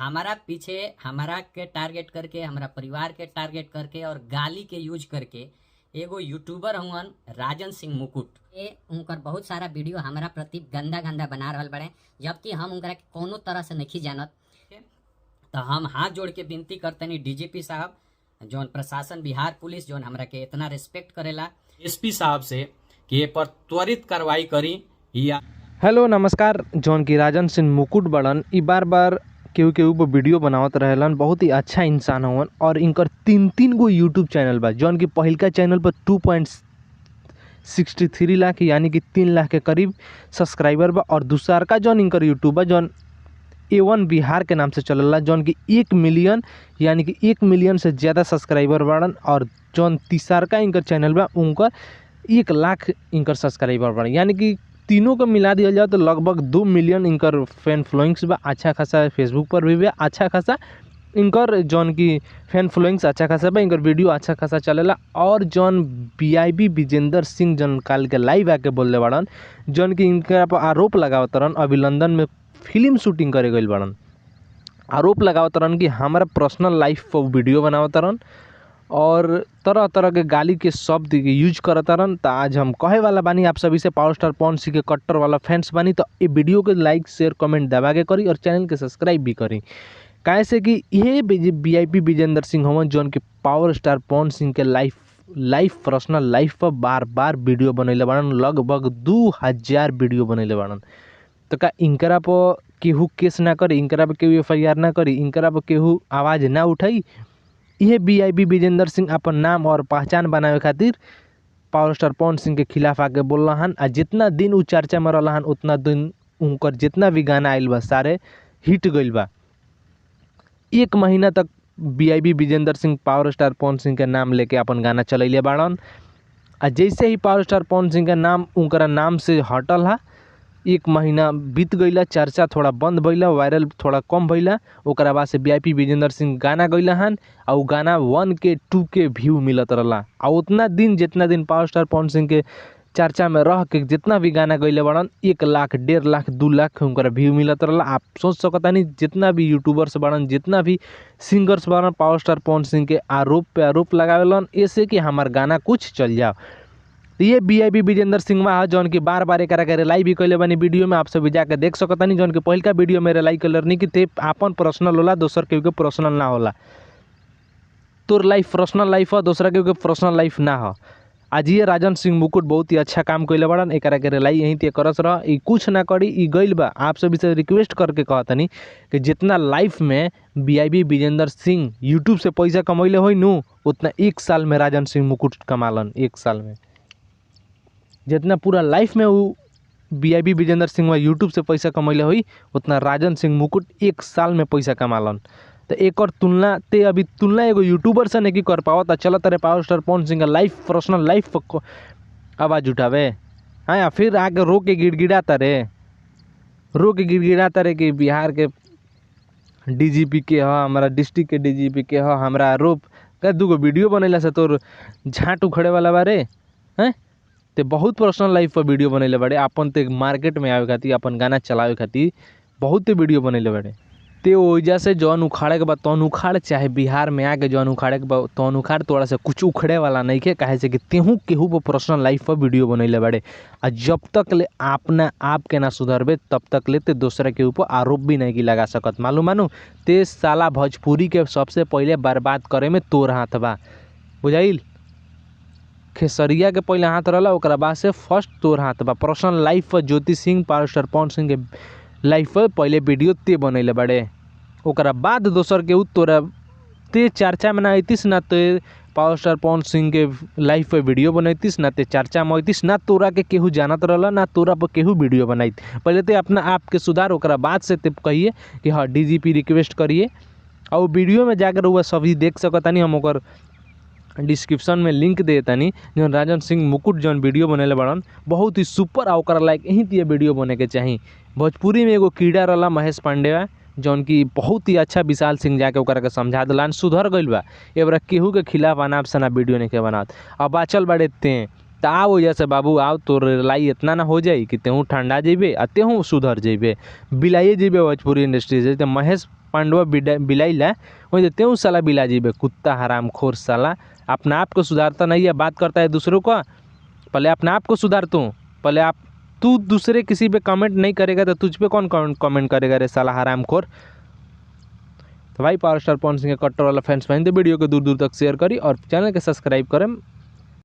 हमारा पीछे हमारा के टारगेट करके, हमारा परिवार के टारगेट करके और गाली के यूज करके एगो यूट्यूबर हुवन राजन सिंह मुकुट। ये उनकर बहुत सारा वीडियो हमारा प्रति गंदा गंदा बना रहल बड़े, जबकि हम उनकरा के कोनो तरह से नहीं जानत। तो हम हाथ जोड़ के विनती करतनी डीजीपी साहब, जौन प्रशासन बिहार पुलिस जौन हमरा के इतना रिस्पेक्ट करेला, एसपी साहब से कि ये पर त्वरित कार्रवाई करी। या हेलो नमस्कार। जौन की राजन सिंह मुकुट बड़न ई बार बार केहू केहू पर वीडियो बनावत रहेलन। बहुत ही अच्छा इंसान हवन और इनकर तीन गो यूट्यूब चैनल बा। जौन की पहिलका चैनल पर 2.63 लाख यानी कि 3 लाख के करीब सब्सक्राइबर बा और दूसरा का जौन इनकर यूट्यूब बा जौन A1 बिहार के नाम से चलला, जौन की 1 मिलियन यानी कि 1 मिलियन से ज़्यादा सब्सक्राइबर बाड़न। और जौन तीसरा का इनकर चैनल बा उनकर 1 लाख इनकर सब्सक्राइबर बाड़न, यानी कि तीनों को मिला दिया जाए तो लगभग 2 मिलियन इनकर फैन फॉलोइंग्स बा। अच्छा खासा फेसबुक पर भी बा, अच्छा खासा इनकर जौन की फैन फॉलोइंग्स अच्छा खासा बा, इनकर वीडियो अच्छा खासा चलेला। और जौन BIB विजेंद्र सिंह जौन काल के लाइव आके बोलले बाड़न, जौन की इनका पर आरोप लगावत रहन अभी लंदन में फिल्म शूटिंग करे गइल बाड़न। आरोप लगावत रहन कि हमारा पर्सनल लाइफ पर वीडियो बनावत रहन और तरह तरह के गाली के शब्द यूज करत रहन। तो आज हम कहे वाला बानी आप सभी से, पावर स्टार पवन सिंह के कट्टर वाला फैंस बानी तो ये वीडियो के लाइक शेयर कमेंट दबा के करी और चैनल के सब्सक्राइब भी करी। काहे से कि ये VIP विजेंद्र सिंह हवन जौन कि पावर स्टार पवन सिंह के लाइफ पर्सनल लाइफ पर बार बार वीडियो बनैले बाड़न। लगभग 2000 वीडियो बनैले बाड़न। तो का इनकरा पर केहू केस ना करी, इनकरा पर केहू FIR ना करी, इनकरा पर केहू आवाज़ ना उठाई? यह BIB विजेंद्र सिंह अपन नाम और पहचान बनावे खातिर पावर स्टार पवन सिंह के खिलाफ आके बोल रहन। आ जितना दिन उ चर्चा में रहन उतना दिन उनकर जितना भी गाना आइल बा सारे हिट गइल बा। 1 महीना तक BIB Vijendra Singh power star Pawan Singh के नाम लेके अपन गाना चलैले बाड़न। आ जैसे ही पावर स्टार पवन सिंह के नाम उनकरा नाम से हटल हा, 1 महीना बीत गईला, चर्चा थोड़ा बंद भइला, वायरल थोड़ा कम भइला। ओकरा बाद से VIP विजेंद्र सिंह गाना गइला हन आ उ गाना 1 के 2 के व्यू मिलत रहला। आ उतना दिन जितना दिन पावर स्टार पवन सिंह के चर्चा में रह के जितना भी गाना गइले बड़न 1 लाख 1.5 लाख 2 लाख उनका व्यू मिलत रहला। आप सोच सकतानी जितना भी यूट्यूबर्स बड़न, जितना भी सिंगर्स बड़न, पावर स्टार पवन सिंह के आरोप पे आरोप लगावेलन ऐसे कि हमार गाना कुछ चल जाओ। ये BIB विजेंद्र सिंह है जौन की बार बार एक रिलाई भी कैले बनी वीडियो में, आप सब जाके देख सकतानी। जौन की पहिलका वीडियो में रिलाई कलर नहीं कि ते आपन पर्सनल होला, दोसर केहू के पर्सनल ना होला। तोर लाइफ पर्सनल लाइफ है, दूसरा केहू के पर्सनल लाइफ ना हो। आज ये राजन सिंह मुकुट बहुत ही अच्छा काम कैले बड़न, एक रिलाई यहीं ते करस रह, ई कुछ ना करी, ई गइल बा। आप सभी से रिक्वेस्ट करके कहतनी कि जितना लाइफ में BIB विजेंद्र सिंह यूट्यूब से पैसा कमैले होई नु, उतना 1 साल में राजन सिंह मुकुट कमालन। 1 साल में जितना पूरा लाइफ में वो BIB विजेंद्र सिंह यूट्यूब से पैसा कमैले हुई उतना राजन सिंह मुकुट 1 साल में पैसा कमालन। तो एक और तुलना ते अभी तुलना एगो यूट्यूबर से नहीं कर पाओ। तो चलत रहे पावर स्टार पवन सिंह का लाइफ पर्सनल लाइफ आवाज़ उठावे, हाँ, या फिर आके रो के गिड़गिड़ाता रहे कि बिहार के DGP के ह, हमारा डिस्ट्रिक्ट के DGP के ह, हमारा आरोप का 2 गो वीडियो बनैला से तोर झाँट उखड़े वाला बारे हैं। ते बहुत पर्सनल लाइफ पर वीडियो बनैले बड़े, अपन ते मार्केट में आवे खातिर, अपन गाना चलावे खातिर बहुत वीडियो बनैले बड़े। ते वजह से जौन उखाड़े के बाद तौन उखाड़, चाहे बिहार में आके जौन उखाड़े के बाद तौन उखाड़, तोड़ा से कुछ उखड़े वाला नहीं के। काहे से कि तेहू केहू पर पर्सनल लाइफ पर वीडियो बनैले बड़े। आ जब तक ले अपना आप के ना सुधरबे तब तक ले ते दूसरे के ऊपर आरोप भी नहीं की लगा सकत। मानू ते साला भोजपुरी के सबसे पहले बर्बाद करे में तोर हाथ बा, बुझाइल। खेसरिया के पहले हाथ रहला, ओकरा बाद से फर्स्ट तोर हाथ बा। पर्सनल लाइफ पर ज्योति सिंह, पावर स्टार पवन सिंह के लाइफ पर पहले वीडियो ते बनैले बड़े, ओकरा बाद दोसर के तोरा ते चर्चा में ना अइतिस, ना ते पावर स्टार पवन सिंह के लाइफ पर वीडियो बनैतिस, ना ते चर्चा में अइतिस, ना तोरा के केहू जानत रहला, ना तोरा पर केहू वीडियो बनाइत। पहले ते अपना आप के सुधार, ओकरा बाद से ते कहिए कि हाँ DGP रिक्वेस्ट करिए। और वीडियो में जाकर हुआ सभी देख सकतानी, हम ओकर डिस्क्रिप्शन में लिंक देतानी। जौन राजन सिंह मुकुट जौन वीडियो बनैले बड़न बहुत ही सुपर आ ओकरा लायक यहीं ते वीडियो बने के चाही। भोजपुरी में एगो कीड़ा रहला महेश पांडे जौन की बहुत ही अच्छा विशाल सिंह जाके ओकरा के समझा दिलान, सुधर गइल बा। एबरा केहू के खिलाफ अनाप शनाप वीडियो नहीं के बनात। अब बाचल बाड़े ते तो आओ जैसे बाबू आओ, तोर लाई इतना ना हो जाई कि तेहू ठंडा जेबे आ तेहू सुधर जेबे, बिलाइए जेबे भोजपुरी इंडस्ट्री से। तो महेश पांडवा बिलाइला वही देते हैं साला बिला जीबे कुत्ता हराम खोर साला। अपना आप को सुधारता नहीं है, बात करता है दूसरों का। पहले अपने आप को सुधार पहले तू दूसरे किसी पे कमेंट नहीं करेगा तो तुझ पे कौन कमेंट करेगा रे साला हराम खोर। तो भाई पावर स्टार पवन सिंह के कट्टर वाला फैंस बहन वीडियो को दूर दूर तक शेयर करी और चैनल के सब्सक्राइब करें।